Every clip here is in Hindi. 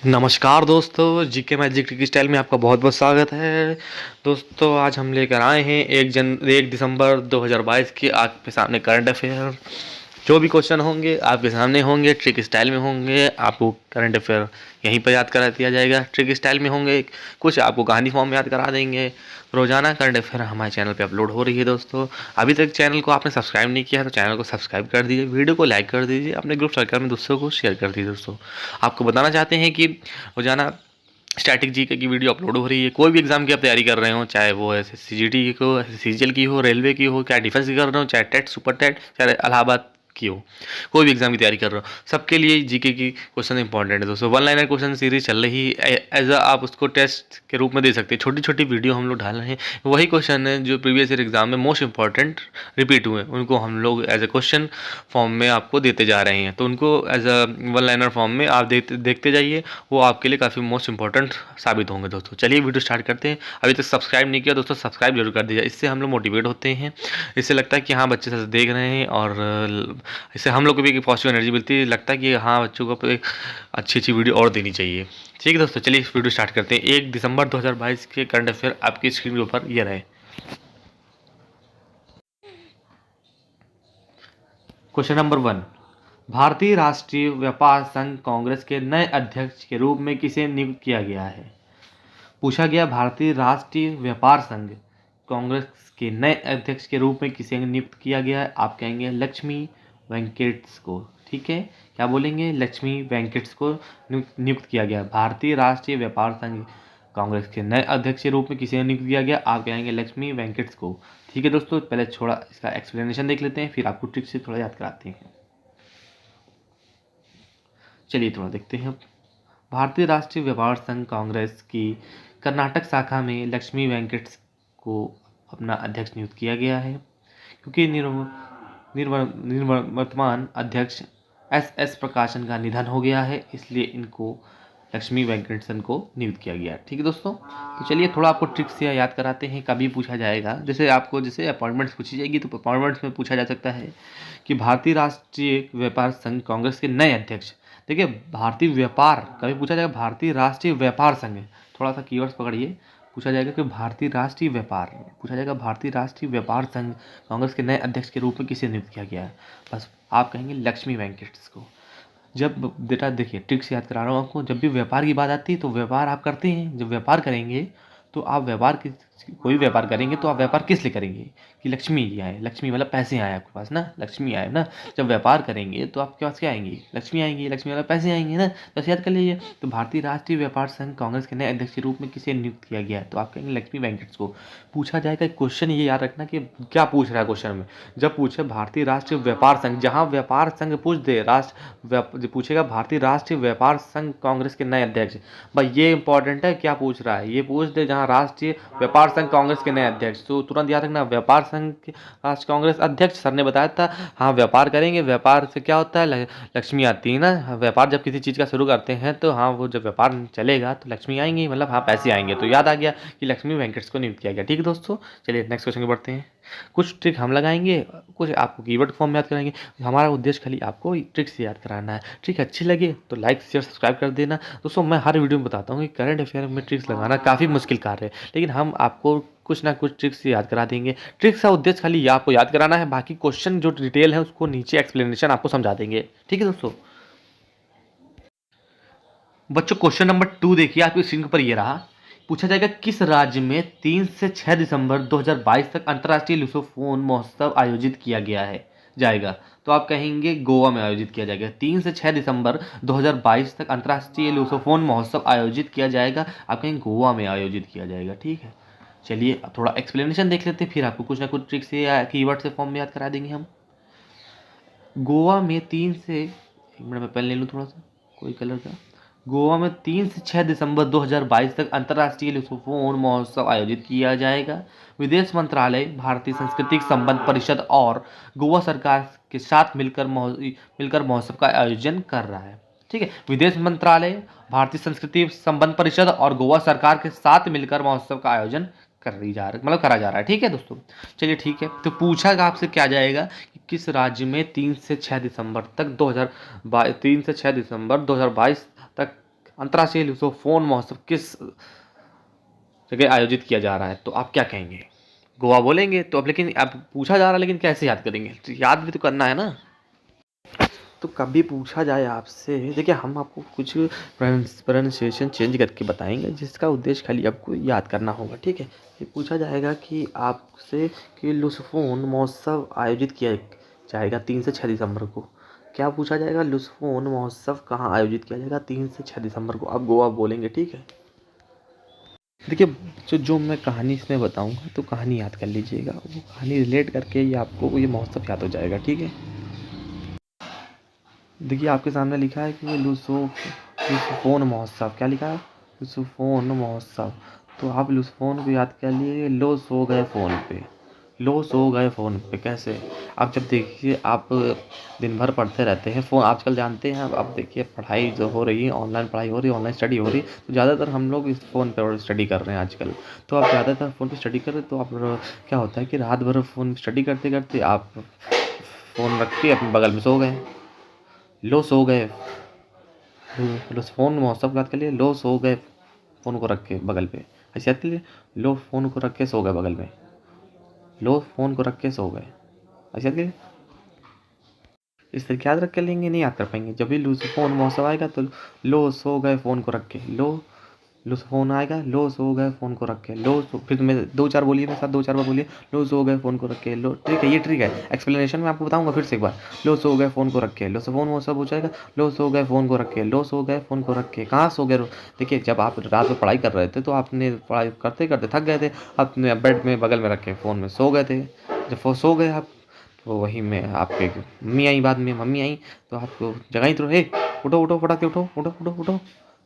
नमस्कार दोस्तों, जीके मैजिक ट्रिक स्टाइल में आपका बहुत बहुत स्वागत है। दोस्तों आज हम लेकर आए हैं 1 दिसंबर 2022 के आपके सामने करंट अफेयर। जो भी क्वेश्चन होंगे आपके सामने होंगे, ट्रिक स्टाइल में होंगे। आपको करंट अफेयर यहीं पर याद करा दिया जाएगा, ट्रिक स्टाइल में होंगे। कुछ आपको कहानी फॉर्म में याद करा देंगे। रोजाना करंट अफेयर हमारे चैनल पे अपलोड हो रही है। दोस्तों अभी तक चैनल को आपने सब्सक्राइब नहीं किया है तो चैनल को सब्सक्राइब कर दीजिए, वीडियो को लाइक कर दीजिए, अपने ग्रुप सर्कल में दोस्तों को शेयर कर दीजिए। दोस्तों आपको बताना चाहते हैं कि रोजाना स्टैटिक जीके की वीडियो अपलोड हो रही है। कोई भी एग्जाम की आप तैयारी कर रहे हो, चाहे वो S S C G T की हो, S S C G L की हो, रेलवे की हो, चाहे डिफेंस की कर रहे हो, चाहे टेट सुपर टेट, चाहे इलाहाबाद की हो, कोई भी एग्जाम की तैयारी कर रहे हो, सबके लिए जीके की क्वेश्चन इंपॉर्टेंट है। दोस्तों वन लाइनर क्वेश्चन सीरीज चल रही है, एज अ आप उसको टेस्ट के रूप में दे सकते हैं। छोटी छोटी वीडियो हम लोग डाल रहे हैं, वही क्वेश्चन है जो प्रीवियस ईयर एग्जाम में मोस्ट इंपॉर्टेंट रिपीट हुए, उनको हम लोग एज अ क्वेश्चन फॉर्म में आपको देते जा रहे हैं। तो उनको as a one liner form में आप देखते जाइए, वो आपके लिए काफ़ी मोस्ट इंपॉर्टेंट साबित होंगे। दोस्तों चलिए वीडियो स्टार्ट करते हैं। अभी तक सब्सक्राइब नहीं किया दोस्तों, सब्सक्राइब जरूर कर दीजिए, इससे हम लोग मोटिवेट होते हैं। इससे लगता है कि हाँ बच्चे से देख रहे हैं, और इससे हम लोग को भी एक पॉजिटिव एनर्जी मिलती है। लगता है कि हाँ बच्चों को एक अच्छी अच्छी वीडियो और देनी चाहिए। ठीक है दोस्तों, चलिए वीडियो स्टार्ट करते हैं। 1 दिसंबर 2022 के करंट अफेयर आपकी स्क्रीन के ऊपर ये रहे। क्वेश्चन नंबर 1, भारतीय राष्ट्रीय व्यापार संघ कांग्रेस के नए अध्यक्ष के रूप में किसे नियुक्त किया गया है? पूछा गया भारतीय राष्ट्रीय व्यापार संघ कांग्रेस के नए अध्यक्ष के रूप में किसे नियुक्त किया गया है? आप कहेंगे लक्ष्मी वेंकटेश को। ठीक है, क्या बोलेंगे? लक्ष्मी वेंकटेश को नियुक्त किया गया। भारतीय राष्ट्रीय व्यापार संघ कांग्रेस के नए अध्यक्ष के रूप में किसे नियुक्त किया गया? आप कहेंगे लक्ष्मी वेंकटेश को। ठीक है दोस्तों, पहले थोड़ा इसका एक्सप्लेनेशन देख लेते हैं, फिर आपको ट्रिक से थोड़ा याद कराते हैं। चलिए थोड़ा देखते हैं। भारतीय राष्ट्रीय व्यापार संघ कांग्रेस की कर्नाटक शाखा में लक्ष्मी वेंकटेश को अपना अध्यक्ष नियुक्त किया गया है, क्योंकि निर्वर्तमान अध्यक्ष एस प्रकाशन का निधन हो गया है, इसलिए इनको लक्ष्मी वेंकटेशन को नियुक्त किया गया। ठीक है दोस्तों, तो चलिए थोड़ा आपको ट्रिक से याद कराते हैं। कभी पूछा जाएगा, जैसे आपको जैसे अपॉइंटमेंट्स पूछी जाएगी तो अपॉइंटमेंट्स में पूछा जा सकता है कि भारतीय राष्ट्रीय व्यापार संघ कांग्रेस के नए अध्यक्ष। देखिए भारतीय व्यापार कभी पूछा जाएगा, भारतीय राष्ट्रीय व्यापार संघ, थोड़ा सा कीवर्ड्स पकड़िए। पूछा जाएगा कि भारतीय राष्ट्रीय व्यापार, पूछा जाएगा भारतीय राष्ट्रीय व्यापार संघ कांग्रेस के नए अध्यक्ष के रूप में किसे नियुक्त किया गया है? बस आप कहेंगे लक्ष्मी वेंकटेश को। जब बेटा देखिए ट्रिक से याद करा रहा हूँ आपको, जब भी व्यापार की बात आती है तो व्यापार आप करते हैं, जब व्यापार करेंगे तो आप व्यापार किस, कोई व्यापार करेंगे तो आप व्यापार किस लिए करेंगे? कि लक्ष्मी जी आए, लक्ष्मी मतलब पैसे आए आपके पास ना, लक्ष्मी आए ना। जब व्यापार करेंगे तो आपके पास क्या आएंगी? लक्ष्मी आएंगी, लक्ष्मी मतलब पैसे आएंगे ना। बस याद कर लीजिए। तो भारतीय राष्ट्रीय व्यापार संघ कांग्रेस के नए अध्यक्ष के रूप में किसे नियुक्त किया गया है? तो आप कहेंगे लक्ष्मी वेंकटेश को। पूछा जाएगा क्वेश्चन, ये याद रखना कि क्या पूछ रहा है क्वेश्चन में। जब पूछे भारतीय राष्ट्रीय व्यापार संघ, जहाँ व्यापार संघ पूछ दे, जो पूछेगा भारतीय राष्ट्रीय व्यापार संघ कांग्रेस के नए अध्यक्ष, भाई ये इंपॉर्टेंट है। क्या पूछ रहा है? ये पूछ दे जहाँ राष्ट्रीय व्यापार संघ कांग्रेस के नए अध्यक्ष, तो तुरंत याद रखना व्यापार संघ के राष्ट्रीय कांग्रेस अध्यक्ष। सर ने बताया था हाँ व्यापार करेंगे, व्यापार से क्या होता है? लक्ष्मी आती है ना। व्यापार जब किसी चीज़ का शुरू करते हैं तो हाँ वो जब व्यापार चलेगा तो लक्ष्मी आएंगी, मतलब हाँ पैसे आएंगे। तो याद आ गया कि लक्ष्मी वेंकटेश को नियुक्त किया गया। ठीक है दोस्तों, चलिए नेक्स्ट क्वेश्चन को बढ़ते हैं। कुछ ट्रिक हम लगाएंगे, कुछ आपको कीवर्ड फॉर्म में याद कराएंगे। हमारा उद्देश्य खाली आपको ट्रिक से याद कराना है। ट्रिक अच्छी लगे तो लाइक शेयर सब्सक्राइब कर देना। दोस्तों मैं हर वीडियो में बताता हूँ कि करंट अफेयर में ट्रिक्स लगाना काफ़ी मुश्किल कार्य है, लेकिन हम आपको कुछ ना कुछ ट्रिक्स से याद करा देंगे। ट्रिक्स का उद्देश्य खाली ये आपको याद कराना है, बाकी क्वेश्चन जो डिटेल है उसको नीचे एक्सप्लेनेशन आपको समझा देंगे। ठीक है दोस्तों, बच्चों क्वेश्चन नंबर 2 देखिए, आपकी स्क्रीन पर ये रहा। पूछा जाएगा किस राज्य में 3 से 6 दिसंबर 2022 तक अंतर्राष्ट्रीय लुसोफोन महोत्सव आयोजित किया गया है जाएगा? तो आप कहेंगे गोवा में आयोजित किया जाएगा। 3 से 6 दिसंबर 2022 तक अंतर्राष्ट्रीय लुसोफोन महोत्सव आयोजित किया जाएगा, आप कहेंगे गोवा में आयोजित किया जाएगा। ठीक है, चलिए अब थोड़ा एक्सप्लेनेशन देख लेते हैं, फिर आपको कुछ ना कुछ ट्रिक से या कीवर्ड से फॉर्म में याद करा देंगे हम। गोवा में 3 से, एक मिनट में पेन ले लूँ थोड़ा सा कोई कलर का। गोवा में 3 से 6 दिसंबर 2022 तक अंतर्राष्ट्रीय लुसोफोन महोत्सव आयोजित किया जाएगा। विदेश मंत्रालय, भारतीय सांस्कृतिक संबंध परिषद और गोवा सरकार के साथ मिलकर महोत्सव का आयोजन कर रहा है। ठीक है, विदेश मंत्रालय, भारतीय संस्कृति संबंध परिषद और गोवा सरकार के साथ मिलकर महोत्सव का आयोजन मतलब करा जा रहा है। ठीक है दोस्तों, चलिए ठीक है। तो पूछा आपसे क्या जाएगा कि किस राज्य में 3 से 6 दिसंबर तक 3 से 6 दिसंबर 2022 तक अंतर्राष्ट्रीय लुसोफोन महोत्सव किस जगह आयोजित किया जा रहा है, तो आप क्या कहेंगे? गोवा बोलेंगे। तो अब लेकिन अब पूछा जा रहा है, लेकिन कैसे याद करेंगे? तो याद भी तो करना है ना। तो कभी पूछा जाए आपसे, देखिए हम आपको कुछ प्रोनाउंसिएशन चेंज करके बताएंगे, जिसका उद्देश्य खाली आपको याद करना होगा, ठीक है। ये पूछा जाएगा कि आपसे कि लुसोफोन महोत्सव आयोजित किया जाएगा 3 से 6 दिसंबर को। क्या पूछा जाएगा? लुसोफोन महोत्सव कहाँ आयोजित किया जाएगा 3 से 6 दिसंबर को। आप गोवा बोलेंगे, ठीक है। देखिए जो मैं कहानी इसमें बताऊंगा, तो कहानी याद कर लीजिएगा, वो कहानी रिलेट करके ही आपको ये महोत्सव याद हो जाएगा, ठीक है। देखिए आपके सामने लिखा है कि लुसोफोन महोत्सव। क्या लिखा है? लुसोफोन महोत्सव। तो आप लुसोफोन को याद कर लिए, लो सो गए फ़ोन पे। लो सो गए फ़ोन पे कैसे? आप जब देखिए, आप दिन भर पढ़ते रहते हैं फ़ोन, आजकल जानते हैं अब देखिए पढ़ाई जो हो रही है, ऑनलाइन पढ़ाई हो रही है, ऑनलाइन स्टडी हो रही है, तो ज़्यादातर हम लोग इस फ़ोन पर स्टडी कर रहे हैं आजकल। तो आप ज़्यादातर फ़ोन पे स्टडी कर रहे हैं, तो आप क्या होता है कि रात भर फ़ोन स्टडी करते करते आप फ़ोन रख के अपने बगल में सो गए। लो सो गए। फ़ोन महोत्सव याद कर लिए, लो सो गए फ़ोन को रख के बगल पे। ऐसे याद कर लिए, लो फ़ोन को रख के सो गए बगल में। लो फ़ोन को रख के सो गए। ऐसे याद कर लिए। इस तरीके याद रख के लेंगे, नहीं याद कर पाएंगे। जब भी लुसोफोन महोत्सव आएगा तो लो सो गए फ़ोन को रख के, लो लुसोफोन आएगा, लो सो गए फ़ोन को रख के, लो सो, फिर मैं 2-4 बोलिए, मेरे साथ 2-4 बार बोलिए, लो सो गए फ़ोन को रख के, लो। ठीक है, ये ट्रिक है। एक्सप्लेनेशन में आपको बताऊंगा फिर से एक बार। लो सो गए फ़ोन को रख के, लुसोफोन महोत्सव हो जाएगा, लो सो गए फ़ोन को रख के, लो सो गए फ़ोन को रख के। कहाँ सो गए? देखिए जब आप रात में पढ़ाई कर रहे थे, तो आपने पढ़ाई करते करते थक गए थे, अपने बेड में बगल में रखे फ़ोन में सो गए थे। जब वो सो गए आप, तो वही में आपके मम्मी आई, बाद में मम्मी आई तो आपको जगाई, तो हे उठो उठो, फटाक से उठो उठो उठो उठो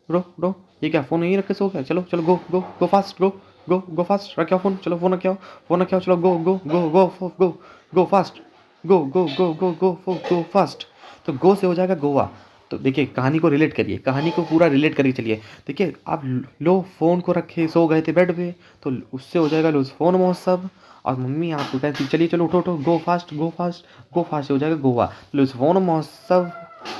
उठो उठो, ये क्या फ़ोन यहीं रख के सो गया? चलो चलो, गो गो गो फास्ट, गो गो गो फास्ट, रखे फ़ोन, चलो फ़ोन रखे आओ, फ़ोन रखे आओ, चलो गो गो गो गो गो गो फास्ट, गो गो गो गो गो गो फास्ट। तो गो से हो जाएगा गोवा। तो देखिए कहानी को रिलेट करिए, कहानी को पूरा रिलेट करिए। चलिए देखिए, आप लो फ़ोन को रखे सो गए थे बेड पे, तो उससे हो जाएगा लुसोफोन महोत्सव। और मम्मी आपको कहती चलिए चलो उठो उठो, गो फास्ट गो फास्ट, गो फास्ट हो जाएगा गोवा। लुसोफोन महोत्सव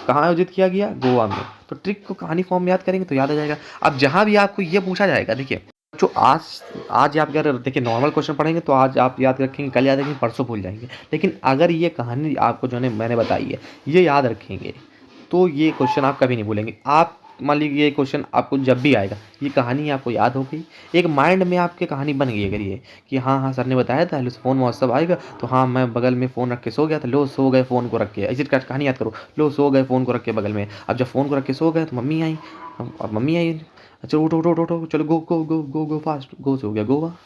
कहाँ आयोजित किया गया? गोवा में। तो ट्रिक को कहानी फॉर्म में याद करेंगे तो याद आ जाएगा। अब जहाँ भी आपको ये पूछा जाएगा, देखिए जो आज आप अगर देखिए नॉर्मल क्वेश्चन पढ़ेंगे तो आज आप याद रखेंगे, कल याद रखेंगे, परसों भूल जाएंगे। लेकिन अगर ये कहानी आपको जो है मैंने बताई है, ये याद रखेंगे, तो ये क्वेश्चन आप कभी नहीं भूलेंगे। आप मान लीजिए ये क्वेश्चन आपको जब भी आएगा, ये कहानी आपको याद हो गई, एक माइंड में आपके कहानी बन गई। अगर ये कि हाँ हाँ सर ने बताया था फ़ोन महोत्सव आएगा, तो हाँ मैं बगल में फ़ोन रख के सो गया था, लो सो गए फ़ोन को रख के, ऐसी कहानी याद करो, लो सो गए फ़ोन को रख के बगल में। अब जब फ़ोन को रख के सो गए तो मम्मी आई, अब मम्मी आई, अच्छा उठो उठो उठो उठो, चलो गो गो गो गो गो फास्ट, गो से हो गया गोवा।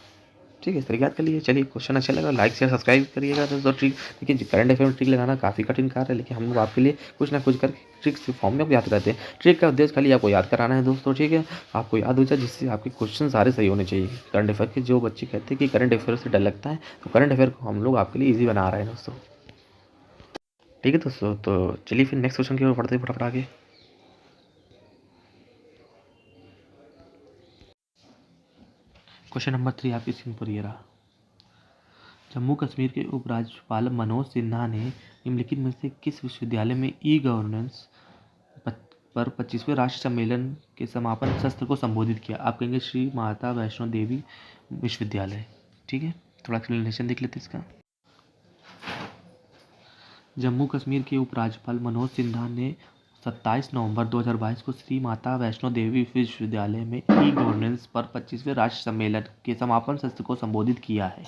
ठीक है, इस तरीके याद कर लीजिए। चलिए क्वेश्चन अच्छा लगा, लाइक शेयर सब्सक्राइब करिएगा दोस्तों। ट्रिक देखिए, करंट अफेयर में ट्रिक लगाना काफ़ी कठिन कार्य है, लेकिन हम लोग आपके लिए कुछ ना कुछ करके ट्रिक्स फॉर्म में याद करते हैं। ट्रिक का उद्देश्य खाली आपको याद कराना है दोस्तों, ठीक है। आपको याद हो जाए, जिससे आपके क्वेश्चन सारे सही होने चाहिए। करंट अफेयर के जो बच्चे कहते हैं कि करंट अफेयर से डर लगता है, तो करंट अफेयर को हम लोग आपके लिए ईजी बना रहे हैं दोस्तों। ठीक है दोस्तों, तो चलिए फिर नेक्स्ट क्वेश्चन की ओर बढ़ते फटाफट आगे। क्वेश्चन नंबर 3 आपकी स्क्रीन पर ये रहा। जम्मू कश्मीर के उपराज्यपाल मनोज सिन्हा ने निम्नलिखित में से किस विश्वविद्यालय में ई गवर्नेंस पर 25वें राष्ट्रीय सम्मेलन के समापन सत्र को संबोधित किया? आप कहेंगे श्री माता वैष्णो देवी विश्वविद्यालय। ठीक है, थोड़ा एक्सप्लेनेशन देख लेते इसका। जम्मू कश्मीर के उपराज्यपाल मनोज सिन्हा ने 27 नवंबर 2022 को श्री माता वैष्णो देवी विश्वविद्यालय में ई गवर्नेंस पर 25वें राष्ट्रीय सम्मेलन के समापन सत्र को संबोधित किया है।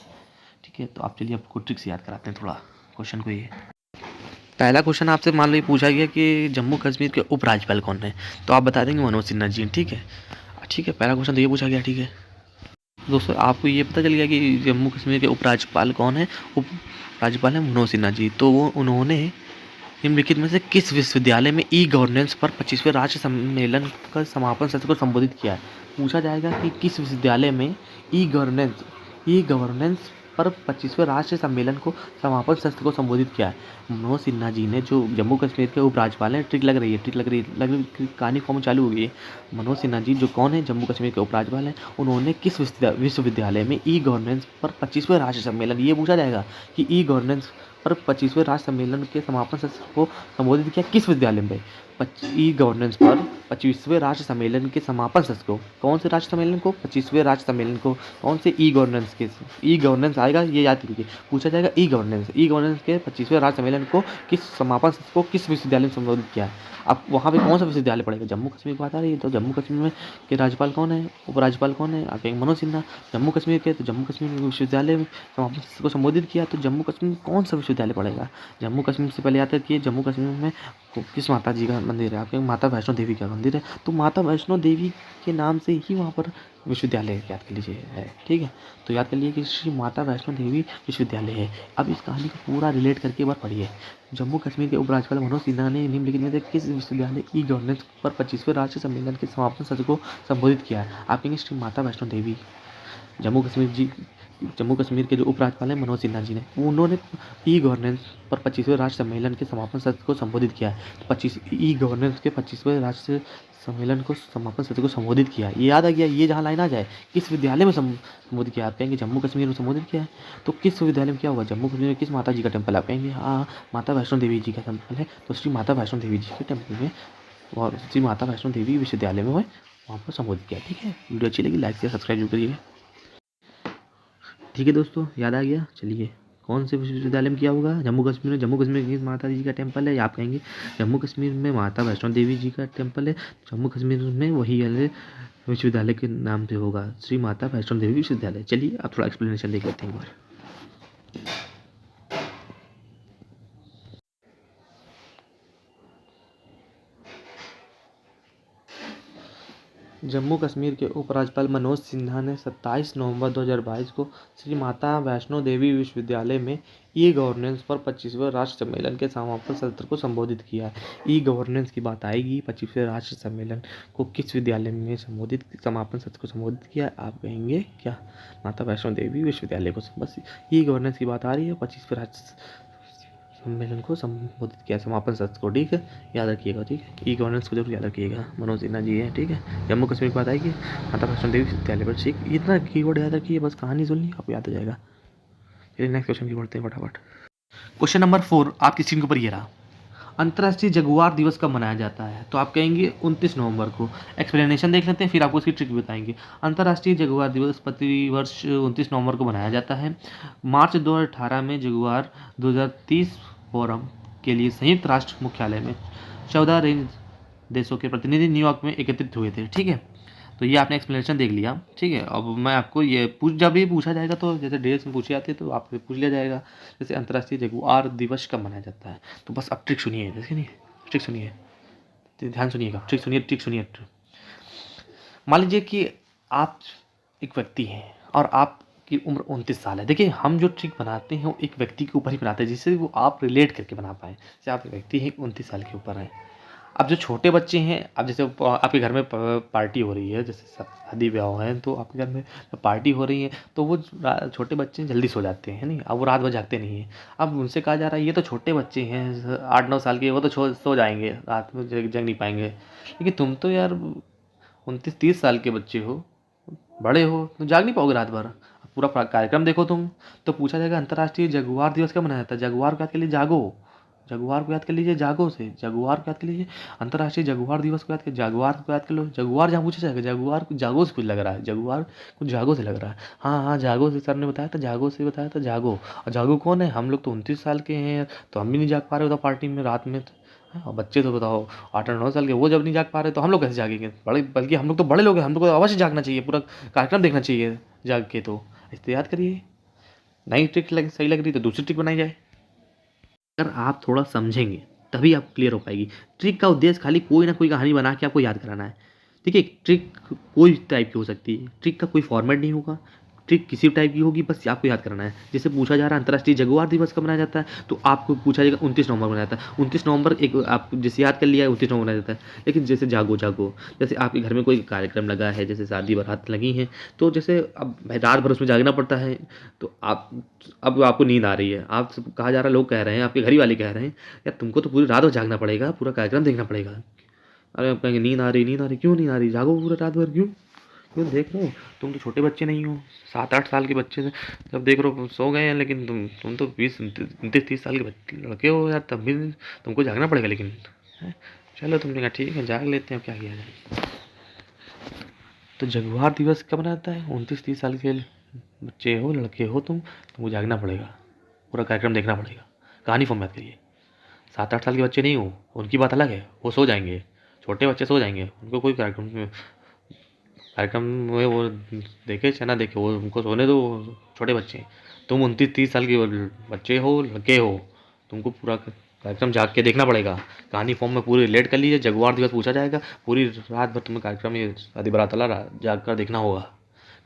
ठीक है, तो आप चलिए आपको ट्रिक से याद कराते हैं थोड़ा क्वेश्चन को। ये पहला क्वेश्चन आपसे मान लो पूछा गया कि जम्मू कश्मीर के उपराज्यपाल कौन है, तो आप बता देंगे मनोज सिन्हा जी। ठीक है, ठीक है, पहला क्वेश्चन तो ये पूछा गया। ठीक है दोस्तों, आपको ये पता चल गया कि जम्मू कश्मीर के उपराज्यपाल कौन है? उपराज्यपाल है मनोज सिन्हा जी। तो वो उन्होंने निम्नलिखित में से किस विश्वविद्यालय में ई गवर्नेंस पर 25वें राष्ट्रीय सम्मेलन का समापन सत्र को संबोधित किया है? पूछा जाएगा कि किस विश्वविद्यालय में ई गवर्नेंस पर 25वें राष्ट्रीय सम्मेलन को समापन सत्र को संबोधित किया है। मनोज सिन्हा जी ने, जो जम्मू कश्मीर के उपराज्यपाल हैं, ट्रिक लग रही है कहानी फॉर्म चालू हो गई है। मनोज सिन्हा जी जो कौन है, जम्मू कश्मीर के उपराज्यपाल हैं, उन्होंने किस विश्वविद्यालय में ई गवर्नेंस पर 25वें राष्ट्रीय सम्मेलन, ये पूछा जाएगा कि ई गवर्नेंस पर 25वें राष्ट्रीय सम्मेलन के समापन सत्र को संबोधित किया किस विद्यालय में? ई गवर्नेंस पर 25वें राष्ट्र सम्मेलन के समापन सत्र को, कौन से राष्ट्र सम्मेलन को, 25वें राष्ट्र सम्मेलन को, कौन से ई गवर्नेंस के, ई गवर्नेंस आएगा, ये याद कीजिए, पूछा जाएगा ई गवर्नेंस के 25वें राष्ट्र सम्मेलन को किस समापन सत्र को किस विश्वविद्यालय में संबोधित किया है। अब वहाँ पे कौन सा विश्वविद्यालय पड़ेगा, जम्मू कश्मीर की बात आ रही है तो जम्मू कश्मीर में के राज्यपाल कौन है, उपराज्यपाल कौन है, आप कहेंगे मनोज सिन्हा। जम्मू कश्मीर के तो जम्मू कश्मीर विश्वविद्यालय में समापन सत्र को संबोधित किया, तो जम्मू कश्मीर कौन सा विश्वविद्यालय पड़ेगा। जम्मू कश्मीर से पहले आता है कि जम्मू कश्मीर में किस माता जी का मंदिर है, आपके माता वैष्णो देवी का मंदिर है, तो माता वैष्णो देवी के नाम से ही वहाँ पर विश्वविद्यालय याद कर लीजिए है, ठीक है। तो याद कर लीजिए कि श्री माता वैष्णो देवी विश्वविद्यालय है। अब इस कहानी को पूरा रिलेट करके एक बार पढ़िए। जम्मू कश्मीर के उपराज्यपाल मनोज सिन्हा ने निम्नलिखित में से किस विश्वविद्यालय ई गवर्नेंस पर 25वें राष्ट्रीय सम्मेलन के समापन सत्र को संबोधित किया है। आप कहेंगे श्री माता वैष्णो देवी। जम्मू कश्मीर के जो उपराज्यपाल हैं मनोज सिन्हा जी ने, उन्होंने ई गवर्नेंस पर 25वें राष्ट्र सम्मेलन के समापन सत्र को संबोधित किया है। तो 25 ई गवर्नेंस के 25वें राष्ट्र सम्मेलन को समापन सत्र को संबोधित किया, ये याद आ गया। ये जहाँ लाइन आ जाए किस विद्यालय में संबोधित किया, आप कहेंगे जम्मू कश्मीर में संबोधित किया है। तो किस विद्यालय में क्या होगा, जम्मू कश्मीर में किस माता जी का टेम्पल, आप कहेंगे हाँ माता वैष्णो देवी जी का टेम्पल है, तो श्री माता वैष्णो देवी जी के टेम्पल में और श्री माता वैष्णो देवी विश्वविद्यालय में वहाँ पर संबोधित किया। ठीक है, वीडियो अच्छी लगी लाइक शेयर सब्सक्राइब जरूर करिएगा। ठीक है दोस्तों, याद आ गया। चलिए, कौन से विश्वविद्यालय में किया होगा, जम्मू कश्मीर की माता जी का टेम्पल है, आप कहेंगे जम्मू कश्मीर में माता वैष्णो देवी जी का टेम्पल है, जम्मू कश्मीर में वही वाले विश्वविद्यालय के नाम से होगा, श्री माता वैष्णो देवी विश्वविद्यालय। चलिए अब थोड़ा एक्सप्लेनेशन देख लेते हैं एक बार। जम्मू कश्मीर के उपराज्यपाल मनोज सिन्हा ने 27 नवंबर 2022 को श्री माता वैष्णो देवी विश्वविद्यालय में ई गवर्नेंस पर 25वें राष्ट्र सम्मेलन के समापन सत्र को संबोधित किया। ई गवर्नेंस की बात आएगी, 25वें राष्ट्र सम्मेलन को किस विद्यालय में समापन सत्र को संबोधित किया, आप कहेंगे क्या, माता वैष्णो देवी विश्वविद्यालय को। बस ई गवर्नेंस की बात आ रही है, 25वें राष्ट्र सम्मेलन को संबोधित किया, समापन सत्र को। ठीक है, याद रखिएगा। ठीक है, ई गवर्नेंस को जरूर याद रखिएगा, मनोज सिन्हा जी है। ठीक है, जम्मू कश्मीर की बात आएगी, माता वैष्णो देवी विश्वविद्यालय पर। ठीक, इतना कीवर्ड याद रखिए, बस कहानी सुन ली आपको याद हो जाएगा। चलिए नेक्स्ट क्वेश्चन की बढ़ते हैं फटाफट। क्वेश्चन नंबर 4 आपकी स्क्रीन के ऊपर ये रहा। अंतर्राष्ट्रीय जगुआर दिवस कब मनाया जाता है, तो आप कहेंगे 29 नवंबर को। एक्सप्लेनेशन देख लेते हैं, फिर आपको इसकी ट्रिक भी बताएंगे। अंतर्राष्ट्रीय जगुआर दिवस प्रतिवर्ष 29 नवंबर को मनाया जाता है। मार्च 2018 में जगुआर 2030 फोरम के लिए संयुक्त राष्ट्र मुख्यालय में 14 रेंज देशों के प्रतिनिधि न्यूयॉर्क में एकत्रित हुए थे। ठीक है, तो ये आपने एक्सप्लेनेशन देख लिया। ठीक है, अब मैं आपको ये जब ये पूछा जाएगा तो जैसे डेट्स में पूछे जाते हैं तो आपसे पूछ लिया जाएगा, जैसे अंतर्राष्ट्रीय जगुआर दिवस कब मनाया जाता है। तो बस अब ट्रिक सुनिए, जैसे नहीं ट्रिक सुनिए, ध्यान सुनिएगा, ट्रिक सुनिए। मान लीजिए कि आप एक व्यक्ति हैं और आपकी उम्र 29 साल है। देखिए, हम जो ट्रिक बनाते हैं वो एक व्यक्ति के ऊपर ही बनाते हैं, जिससे वो आप रिलेट करके बना पाएँ। जैसे आप एक व्यक्ति हैं 29 साल के ऊपर हैं। अब जो छोटे बच्चे हैं, अब जैसे आपके घर में पार्टी हो रही है, जैसे शादी ब्याह है, तो आपके घर में पार्टी हो रही है, तो वो छोटे बच्चे जल्दी सो जाते हैं, नहीं, अब वो रात भर जागते नहीं हैं। अब उनसे कहा जा रहा है ये तो छोटे बच्चे हैं 8-9 साल के, वो तो सो जाएंगे, रात में जग नहीं पाएंगे, लेकिन तुम तो यार 29-30 साल के बच्चे हो, बड़े हो, तो जाग नहीं पाओगे रात भर, पूरा कार्यक्रम देखो तुम। तो पूछा जाएगा अंतर्राष्ट्रीय जगुआर दिवस कब मनाया जाता है। जगुआर को याद कर लीजिए, जागो, जगुआर को याद कर लीजिए, जागो से, जगुआर को याद कर लीजिए, अंतर्राष्ट्रीय जगुआर दिवस को याद कर, जगुआर को याद कर लो। जगुआर जहाँ पूछा जाएगा, जगुआर जागो से कुछ लग रहा है, जगुआर कुछ जागो से लग रहा है। हाँ हाँ, जागो से सर ने बताया था, जागो से बताया था, जागो। और जागो कौन है, हम लोग तो 29 साल के हैं, तो हम भी नहीं जाग पा रहे होता पार्टी में रात में। और बच्चे तो बताओ 8-9 साल के, वो जब नहीं जाग पा रहे तो हम लोग कैसे जागेंगे, बड़े, बल्कि हम लोग तो बड़े लोग हैं, हम लोग को अवश्य जागना चाहिए, पूरा कार्यक्रम देखना चाहिए जाग के। तो इससे याद करिए, नई ट्रिक सही लग रही तो दूसरी ट्रिक बनाई जाए। अगर आप थोड़ा समझेंगे तभी आप क्लियर हो पाएगी। ट्रिक का उद्देश्य खाली कोई ना कोई कहानी बना के आपको याद कराना है। ठीक है, ट्रिक कोई टाइप की हो सकती है, ट्रिक का कोई फॉर्मेट नहीं होगा, ट्रिक किसी टाइप की होगी, बस आपको याद कराना है। जैसे पूछा जा रहा है अंतर्राष्ट्रीय जगुआर दिवस कब मनाया जाता है, तो आपको पूछा जाएगा 29 नवंबर मनाया जाता है। 29 नवंबर एक आप जैसे याद कर लिया 29 नवंबर मनाया जाता है। लेकिन जैसे जागो जागो, जैसे आपके घर में कोई कार्यक्रम लगा है, जैसे शादी बारात लगी हैं, तो जैसे अब रात भर उसमें जागना पड़ता है, तो आप अब आपको नींद आ रही है, आप कहा जा रहा है, लोग कह रहे हैं, आपके घर ही वाले कह रहे हैं यार तुमको तो पूरी रात भर जागना पड़ेगा, पूरा कार्यक्रम देखना पड़ेगा। अरे आप कहेंगे नींद आ रही, क्यों नहीं आ रही, जागो पूरा रात भर, क्यों क्यों देख रहे हो, तुम तो छोटे बच्चे नहीं हो, 7-8 साल के बच्चे थे, जब देख रहे हो सो गए हैं, लेकिन तुम तो 20-29-30 साल के बच्चे लड़के हो यार, तब भी तुमको जागना पड़ेगा, लेकिन है? चलो तुमने कहा ठीक है, जाग लेते हैं, अब क्या किया जाए। तो जगुआर दिवस कब मनाता है? 29-30 साल के बच्चे हो, लड़के हो तुमको जागना पड़ेगा, पूरा कार्यक्रम देखना पड़ेगा। कहानी फॉर्म याद करिए। 7-8 साल के बच्चे नहीं हो, उनकी बात अलग है, वो सो जाएंगे, छोटे बच्चे सो जाएंगे, उनको कोई कार्यक्रम में वो देखे चाहे ना देखे, वो उनको सोने दो, छोटे बच्चे हैं। तुम 29-30 साल के बच्चे हो, लड़के हो, तुमको पूरा कार्यक्रम जाग के देखना पड़ेगा। कहानी फॉर्म में पूरी रिलेट कर लीजिए, जगुआर दिवस पूछा जाएगा, पूरी रात भर तुम्हें कार्यक्रम ये शादी बारात वाला जाग कर देखना होगा।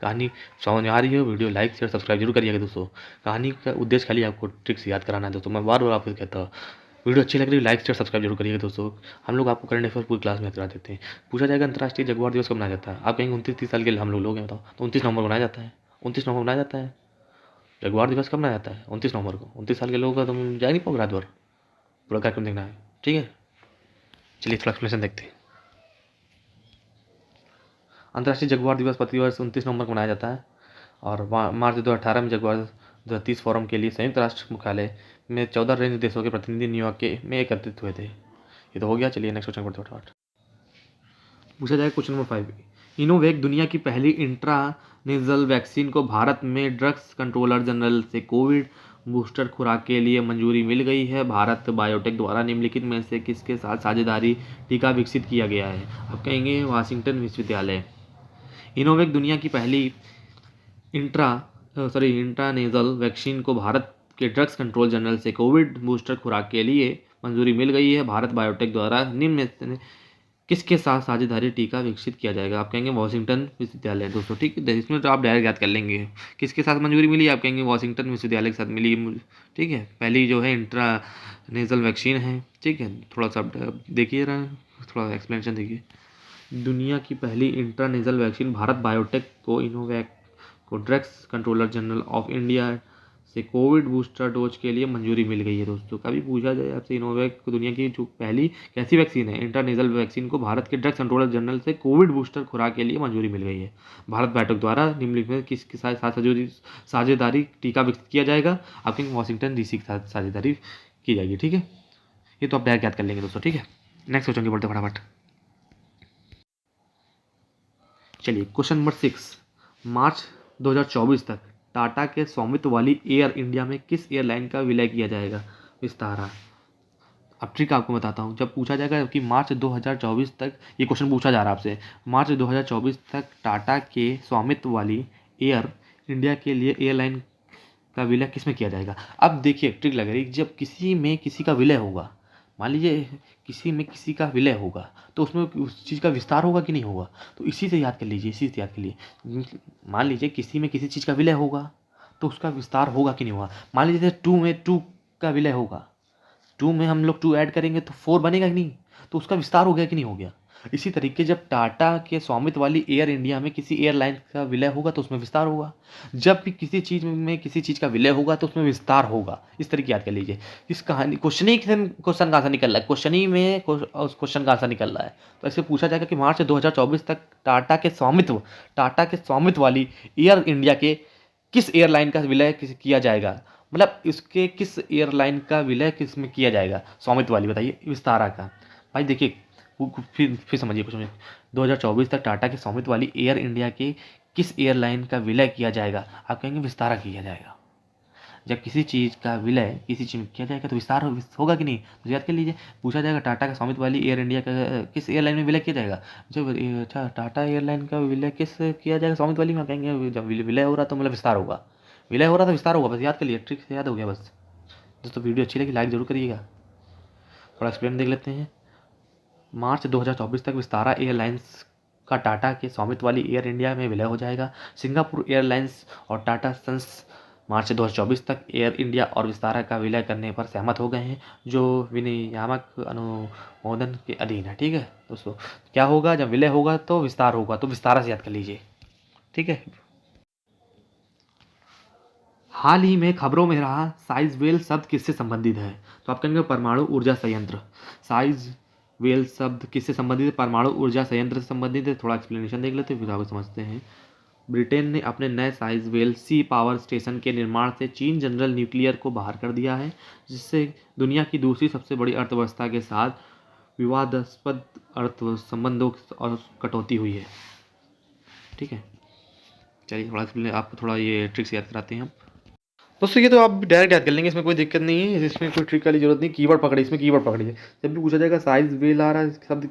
कहानी समझ में आ रही है? वीडियो लाइक शेयर सब्सक्राइब जरूर करिएगा दोस्तों। कहानी का उद्देश्य खाली आपको ट्रिक्स याद कराना है दोस्तों, मैं बार बार आपको कहता हूँ। वीडियो अच्छी लग रही है, लाइक शेयर सब्सक्राइब जरूर करिएगा दोस्तों। हम लोग आपको करंट अफेयर पूरी क्लास में करा देते हैं। पूछा जाएगा अंतर्राष्ट्रीय जगुआर दिवस कब मनाया जाता है? आप कहेंगे 29-30 साल के हम लोग हैं, बताओ। तो 29 नवंबर मनाया जाता है, 29 नवंबर मनाया जाता है। जगुआर दिवस कब मनाया जाता है? 29 नवंबर को। 29 साल के लोगों का तुम जा नहीं पाओगे रात भर, पूरा कार्यक्रम देखना है, ठीक है। चलिए थोड़ा एक्सप्लेनेशन देखते हैं। अंतर्राष्ट्रीय जगुआर दिवस प्रतिवर्ष 29 नवंबर को मनाया जाता है, और मार्च 2018 में जगुआर 2030 फोरम के लिए संयुक्त राष्ट्र मुख्यालय में 14 रेंज देशों के प्रतिनिधि न्यूयॉर्क में एकत्रित हुए थे। ये तो हो गया। चलिए नेक्स्ट क्वेश्चन पढ़ते फटाफट। पूछा जाएगा क्वेश्चन नंबर 5, इनोवेक दुनिया की पहली इंट्रानेजल वैक्सीन को भारत में ड्रग्स कंट्रोलर जनरल से कोविड बूस्टर खुराक के लिए मंजूरी मिल गई है। भारत बायोटेक द्वारा निम्नलिखित में से किसके साथ साझेदारी टीका विकसित किया गया है? आप कहेंगे वाशिंगटन विश्वविद्यालय। इनोवेक दुनिया की पहली इंट्रानेजल वैक्सीन को भारत के ड्रग्स कंट्रोल जनरल से कोविड बूस्टर खुराक के लिए मंजूरी मिल गई है। भारत बायोटेक द्वारा निम्न में से किसके साथ साझेदारी टीका विकसित किया जाएगा? आप कहेंगे वॉशिंगटन विश्वविद्यालय दोस्तों, ठीक है। इसमें तो आप डायरेक्ट याद कर लेंगे किसके साथ मंजूरी मिली, आप कहेंगे वॉशिंगटन विश्वविद्यालय के साथ मिली, ठीक है। पहली जो है इंट्रा नेजल वैक्सीन है, ठीक है। थोड़ा सा देखिए, थोड़ा एक्सप्लेनेशन देखिए। दुनिया की पहली इंट्रानेजल वैक्सीन भारत बायोटेक को इनोवैक को drugs controller general of India से कोविड बूस्टर डोज के लिए मंजूरी मिल गई है दोस्तों। कभी पूछा जाए आपसे, इनोवैक दुनिया की जो पहली कैसी वैक्सीन है? इंटरनेजल वैक्सीन को भारत के ड्रग्स कंट्रोलर जनरल से कोविड बूस्टर खुराक के लिए मंजूरी मिल गई है। भारत बायोटेक द्वारा निम्नलिखित में किसके साथ साझेदारी टीका विकसित किया जाएगा? आपके वॉशिंगटन डीसी के साथ साझेदारी की जाएगी, ठीक है। ये तो आप डायरेक्ट याद कर लेंगे दोस्तों, ठीक है। नेक्स्ट क्वेश्चन की बढ़ते फटाफट। चलिए क्वेश्चन नंबर 6, मार्च 2024 तक टाटा के स्वामित्व वाली एयर इंडिया में किस एयरलाइन का विलय किया जाएगा? विस्तारा। अब ट्रिक आपको बताता हूँ, जब पूछा जाएगा कि मार्च 2024 तक, ये क्वेश्चन पूछा जा रहा है आपसे, मार्च 2024 तक टाटा के स्वामित्व वाली एयर इंडिया के लिए एयरलाइन का विलय किस में किया जाएगा? अब देखिए ट्रिक लग रही, जब किसी में किसी का विलय होगा, मान लीजिए किसी में किसी का विलय होगा, तो उसमें उस चीज़ का विस्तार होगा कि नहीं होगा? तो इसी से याद कर लीजिए, इसी से याद कर लीजिए। मान लीजिए किसी में किसी चीज़ का विलय होगा, तो उसका विस्तार होगा कि नहीं होगा? मान लीजिए 2 में 2 का विलय होगा, 2 में हम लोग 2 ऐड करेंगे तो 4 बनेगा कि नहीं? तो उसका विस्तार हो गया कि नहीं हो गया? इसी तरीके जब टाटा के स्वामित्व वाली एयर इंडिया में किसी एयरलाइन का विलय होगा तो उसमें विस्तार होगा। जब भी किसी चीज़ में किसी चीज़ का विलय होगा तो उसमें विस्तार होगा। इस तरीके याद कर लीजिए। इस कहानी क्वेश्चन का आंसर निकल रहा है, क्वेश्चन ही में उस क्वेश्चन का आंसर निकल रहा है। तो ऐसे पूछा जाएगा कि मार्च 2024 तक टाटा के स्वामित्व वाली एयर इंडिया के किस एयरलाइन का विलय किया जाएगा? मतलब इसके किस एयरलाइन का विलय किस में किया जाएगा? स्वामित्व वाली बताइए, विस्तारा का। भाई देखिए, फिर समझिए क्वेश्चन। 2024 तक टाटा के स्वामित्व वाली एयर इंडिया के किस एयरलाइन का विलय किया जाएगा? आप कहेंगे विस्तारा किया जाएगा। जब किसी चीज़ का विलय किसी चीज़ में किया जाएगा तो विस्तार होगा कि नहीं? तो याद कर लीजिए, पूछा जाएगा टाटा का स्वामित्व वाली एयर इंडिया का किस एयरलाइन में विलय किया जाएगा? जब अच्छा टाटा एयरलाइन का विलय किस किया जाएगा स्वामित्व वाली में? कहेंगे जब विलय हो रहा तो मतलब विस्तार होगा, विलय हो रहा था विस्तार होगा। बस याद कर लिए, ट्रिक से याद हो गया बस दोस्तों। वीडियो अच्छी लगी लाइक जरूर करिएगा। थोड़ा एक्सप्लेन देख लेते हैं। मार्च 2024 तक विस्तारा एयरलाइंस का टाटा के स्वामित्व वाली एयर इंडिया में विलय हो जाएगा। सिंगापुर एयरलाइंस और टाटा सन्स मार्च 2024 तक एयर इंडिया और विस्तारा का विलय करने पर सहमत हो गए हैं, जो विनियामक अनुमोदन के अधीन है, ठीक है दोस्तों। क्या होगा? जब विलय होगा तो विस्तार होगा, तो विस्तारा से याद कर लीजिए, ठीक है। हाल ही में खबरों में रहा साइज वेल शब्द किससे संबंधित है? तो आप कहेंगे परमाणु ऊर्जा संयंत्र। साइज वेल शब्द किससे संबंधित है? परमाणु ऊर्जा संयंत्र से संबंधित है। थोड़ा एक्सप्लेनेशन देख लेते हैं फिर आपको समझते हैं। ब्रिटेन ने अपने नए साइज वेल सी पावर स्टेशन के निर्माण से चीन जनरल न्यूक्लियर को बाहर कर दिया है, जिससे दुनिया की दूसरी सबसे बड़ी अर्थव्यवस्था के साथ विवादास्पद अर्थ संबंधों और कटौती हुई है। ठीक है, चलिए थोड़ा आपको थोड़ा ये ट्रिक्स याद कराते हैं हम। दोस्तों ये तो आप डायरेक्ट याद कर लेंगे, इसमें कोई दिक्कत नहीं है, इसमें कोई ट्रिक वाली जरूरत नहीं। कीवर्ड पकड़िए, इसमें कीवर्ड पकड़िए। जब भी पूछा जाएगा साइज वेल आ रहा है शब्द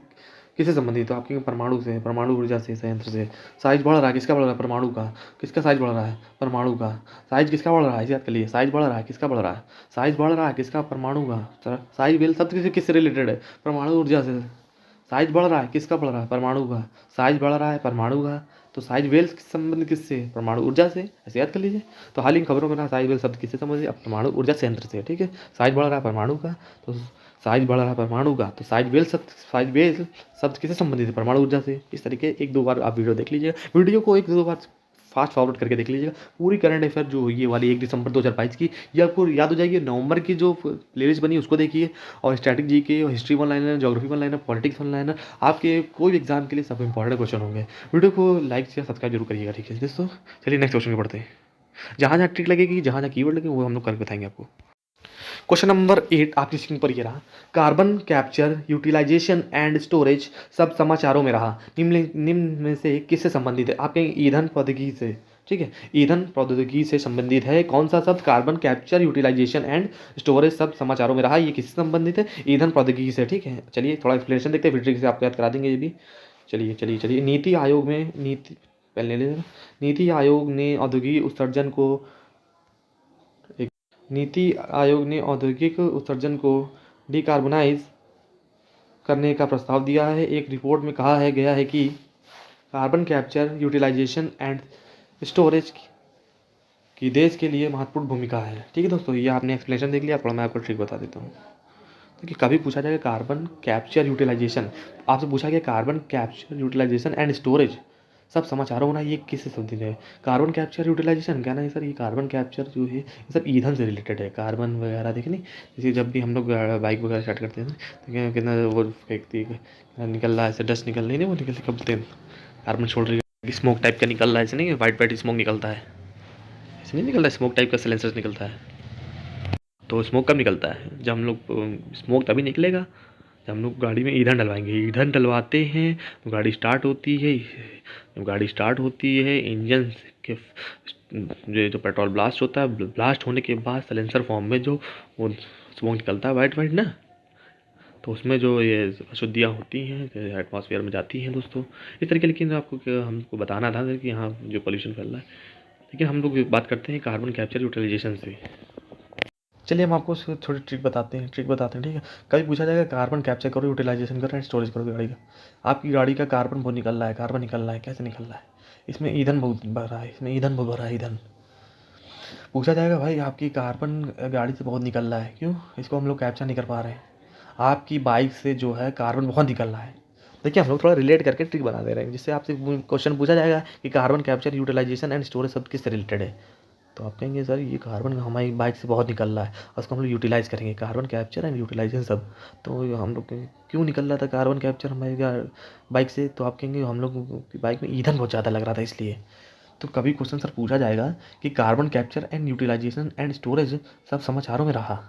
किससे संबंधित, तो आपके परमाणु से, परमाणु ऊर्जा से, संयंत्र से। साइज बढ़ रहा है, किसका बढ़ रहा है? परमाणु का। किसका साइज बढ़ रहा है? परमाणु का। साइज किसका बढ़ रहा है? इसे याद कर लिए। साइज बढ़ रहा है, किसका बढ़ रहा है? साइज बढ़ रहा है, किसका? परमाणु का। साइज वेल शब्द किससे रिलेटेड है? परमाणु ऊर्जा से। साइज बढ़ रहा है, किसका बढ़ रहा है? परमाणु का। साइज बढ़ रहा है परमाणु का, तो साइज वेल संबंध किससे? परमाणु ऊर्जा से। ऐसे याद कर लीजिए। तो हाल ही खबरों में ना साइज वेल शब्द किससे संबंधित? परमाणु ऊर्जा संयंत्र से। ठीक है, साइज बढ़ रहा है परमाणु का, तो साइज बढ़ रहा है परमाणु का, तो साइज वेल शब्द किससे संबंधित है? परमाणु ऊर्जा से। इस तरीके एक दो बार आप वीडियो देख लीजिएगा, वीडियो को एक दो बार फास्ट फॉरवर्ड करके देख लीजिएगा। पूरी करंट अफेयर जो ये वाली 1 दिसंबर 2022 की, ये आपको याद हो जाएगी। नवंबर की जो प्लेलिस्ट बनी उसको देखिए, और static GK, history one liner, geography one liner, politics one liner, आपके कोई भी एग्जाम के लिए सब इंपॉर्टेंट क्वेश्चन होंगे। वीडियो को लाइक शेयर सब्सक्राइब जरूर करिएगा। ठीक है दोस्तों, चलिए नेक्स्ट क्वेश्चन में पढ़ते हैं। जहाँ जहाँ ट्रिक लगेगी, जहाँ जहाँ कीवर्ड लगेंगे वो हम लोग करके बताएंगे आपको। क्वेश्चन नंबर 8 आपकी स्क्रीन पर ये रहा। Carbon capture, utilisation and storage सब समाचारों में रहा, निम्न में से किससे संबंधित है? आपके ईंधन प्रौद्योगिकी से। ठीक है, ईंधन प्रौद्योगिकी से संबंधित है। कौन सा शब्द? Carbon capture, utilisation and storage सब समाचारों में रहा, ये किससे संबंधित है? ईंधन प्रौद्योगिकी से। ठीक है, चलिए थोड़ा एक्सप्लेनेशन देखते हैं, फिर ट्रिक से आपको याद करा देंगे ये भी। चलिए चलिए चलिए नीति आयोग में नीति आयोग ने औद्योगिक उत्सर्जन को नीति आयोग ने औद्योगिक उत्सर्जन को डिकार्बोनाइज करने का प्रस्ताव दिया है। एक रिपोर्ट में कहा है गया है कि carbon capture, utilisation and storage की देश के लिए महत्वपूर्ण भूमिका है। ठीक है दोस्तों, ये आपने एक्सप्लेनेशन देख लिया। थोड़ा मैं आपको ट्रिक बता देता हूँ। देखिए, कभी पूछा जाएगा कार्बन कैप्चर यूटिलाइजेशन, आपसे पूछा गया carbon capture, utilisation and storage सब समाचारों में ना, ये किससे संबंधित है? कार्बन कैप्चर यूटिलाइजेशन क्या ना है सर, ये कार्बन कैप्चर जो है ये सब ईंधन से रिलेटेड है। कार्बन वगैरह देखे नहीं, जैसे जब भी हम लोग बाइक वगैरह स्टार्ट करते हैं तो कितना वो फेंकती है, निकल रहा है ऐसे, डस्ट निकल रही है, वो निकलती कब बोलते हैं, कार्बन छोड़ रही है, स्मोक टाइप का निकल रहा है, ऐसे नहीं वाइट वाइट स्मोक निकलता है, ऐसे नहीं निकलता है, स्मोक टाइप का सिलेंसर निकलता है। तो स्मोक कब निकलता है? जब हम लोग, स्मोक तभी निकलेगा जब हम लोग गाड़ी में ईंधन डलवाएंगे। ईंधन डलवाते हैं तो गाड़ी स्टार्ट होती है। जब गाड़ी स्टार्ट होती है, इंजन के जो पेट्रोल ब्लास्ट होता है, ब्लास्ट होने के बाद साइलेंसर फॉर्म में जो वो स्मोक निकलता है वाइट वाइट ना, तो उसमें जो ये अशुद्धियाँ होती हैं एटमॉस्फेयर में जाती हैं दोस्तों, इस तरीके। लेकिन आपको हमको बताना था कि यहाँ जो पोल्यूशन फैल रहा है, लेकिन हम लोग बात करते हैं कार्बन कैप्चर यूटिलाइजेशन से। चलिए हम आपको थोड़ी ट्रिक बताते हैं। ठीक है, कभी पूछा जाएगा कार्बन कैप्चर करो, यूटिलाइजेशन करो एंड स्टोरेज करो गाड़ी का। आपकी गाड़ी का कार्बन बहुत निकल रहा है, कार्बन निकल रहा है, कैसे निकल रहा है? इसमें ईंधन बहुत भर रहा है, इसमें ईंधन बहुत भर रहा है। ईंधन पूछा जाएगा भाई आपकी कार्बन गाड़ी से बहुत निकल रहा है, क्यों? इसको हम लोग कैप्चर नहीं कर पा रहे हैं। आपकी बाइक से जो है कार्बन बहुत निकल रहा है। देखिए, हम लोग थोड़ा रिलेट करके ट्रिक बना दे रहे हैं, जिससे आपसे क्वेश्चन पूछा जाएगा कि carbon capture, utilisation and storage सब किससे रिलेटेड है, तो आप कहेंगे सर ये कार्बन हमारी बाइक से बहुत निकल रहा है, उसको हम लोग यूटिलाइज़ करेंगे, कार्बन कैप्चर एंड यूटिलाइजेशन सब। तो हम लोग क्यों निकल रहा था कार्बन कैप्चर हमारी बाइक से, तो आप कहेंगे हम लोग की बाइक में ईंधन बहुत ज़्यादा लग रहा था इसलिए। तो कभी क्वेश्चन सर पूछा जाएगा कि carbon capture and utilisation and storage सब समाचारों में रहा,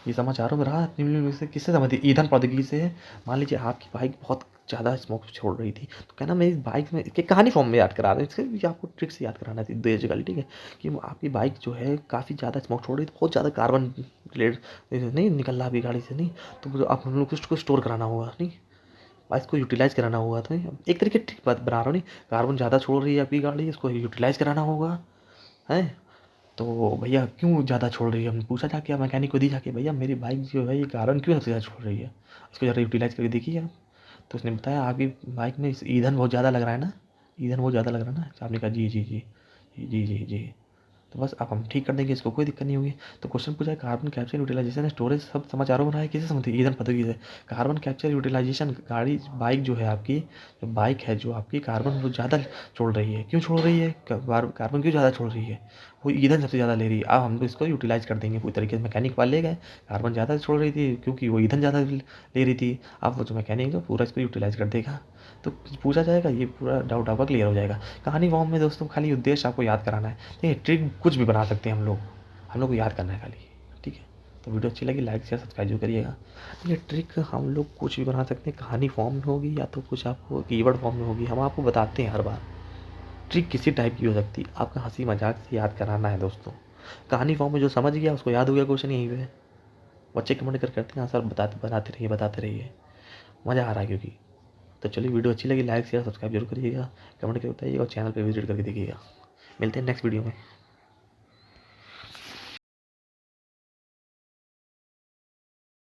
ये समाचारों में रहा, निम्न में से किससे संबंधित? ईंधन प्रौद्योगिकी से है। मान लीजिए आपकी बाइक बहुत ज़्यादा स्मोक छोड़ रही थी, तो कहना मैं इस बाइक में इसके कहानी फॉर्म में याद करा रहा हूँ, इससे भी आपको ट्रिक से याद कराना थी बेसिकली। ठीक है, कि आपकी बाइक जो है काफ़ी ज़्यादा स्मोक छोड़ रही थी, बहुत ज़्यादा कार्बन रिलेटेड नहीं निकल रहा आपकी गाड़ी से, नहीं तो आप हम लोग को उसको स्टोर कराना होगा, नहीं बाइक को यूटिलाइज़ कराना होगा। तो एक तरीके ठीक बात बना रहा हूँ, नहीं कार्बन ज़्यादा छोड़ रही है आपकी गाड़ी, इसको यूटिलाइज़ कराना होगा है। तो भैया क्यों ज़्यादा छोड़ रही है? हमने पूछा जाके मैकेनिक को दी जाके, भैया मेरी बाइक जो है ये कार्बन क्यों सबसे ज़्यादा छोड़ रही है, इसको ज़रा यूटिलाइज़ करके देखिए आप। तो उसने बताया आपकी बाइक में ईंधन बहुत ज़्यादा लग रहा है ना, ईंधन बहुत ज़्यादा लग रहा है ना। आपने कहा जी जी जी जी जी जी जी, तो बस अब हम ठीक कर देंगे, इसको कोई दिक्कत नहीं होगी। तो क्वेश्चन पूछा है कार्बन कैप्चर, यूटिलाइजेशन, स्टोरेज सब समाचारों में रहा है, किससे संबंधित? ईंधन प्रौद्योगिकी से। कार्बन कैप्चर, यूटिलाइजेशन, गाड़ी बाइक जो है आपकी, जो बाइक है जो आपकी, कार्बन बहुत ज़्यादा छोड़ रही है। क्यों छोड़ रही है? कार्बन क्यों ज़्यादा छोड़ रही है? वो ईंधन सबसे ज़्यादा ले रही है। अब हम लोग इसको यूटिलाइज़ कर देंगे पूरी तरीके से। मैकेनिक वाले ले गए, कार्बन ज़्यादा छोड़ रही थी क्योंकि वो ईंधन ज़्यादा ले रही थी। अब वो जो मैकेनिक है पूरा इसको यूटिलाइज़ कर देगा। तो पूछा जाएगा, ये पूरा डाउट आपका क्लियर हो जाएगा। कहानी फॉर्म में दोस्तों, खाली उद्देश्य आपको याद कराना है। देखिए ट्रिक कुछ भी बना सकते हैं हम लोग को याद करना है खाली। ठीक है, तो वीडियो अच्छी लगी लाइक शेयर सब्सक्राइब जरूर करिएगा। ये ट्रिक हम लोग कुछ भी बना सकते हैं, कहानी फॉर्म में होगी या तो कुछ आपको कीवर्ड फॉर्म में होगी, हम आपको बताते हैं हर बार। ट्रिक किसी टाइप की हो सकती है, आपका हंसी मजाक से याद कराना है दोस्तों। कहानी फॉर्म में जो समझ गया उसको याद हो गया क्वेश्चन यहीं पे। बच्चे कमेंट करते हैं हाँ सर बताते रहिए, मज़ा आ रहा है क्योंकि। तो चलिए वीडियो अच्छी लगी लाइक शेयर सब्सक्राइब जरूर करिएगा, कमेंट करके बताइएगा और चैनल पे विजिट करके देखिएगा। मिलते हैं नेक्स्ट वीडियो में।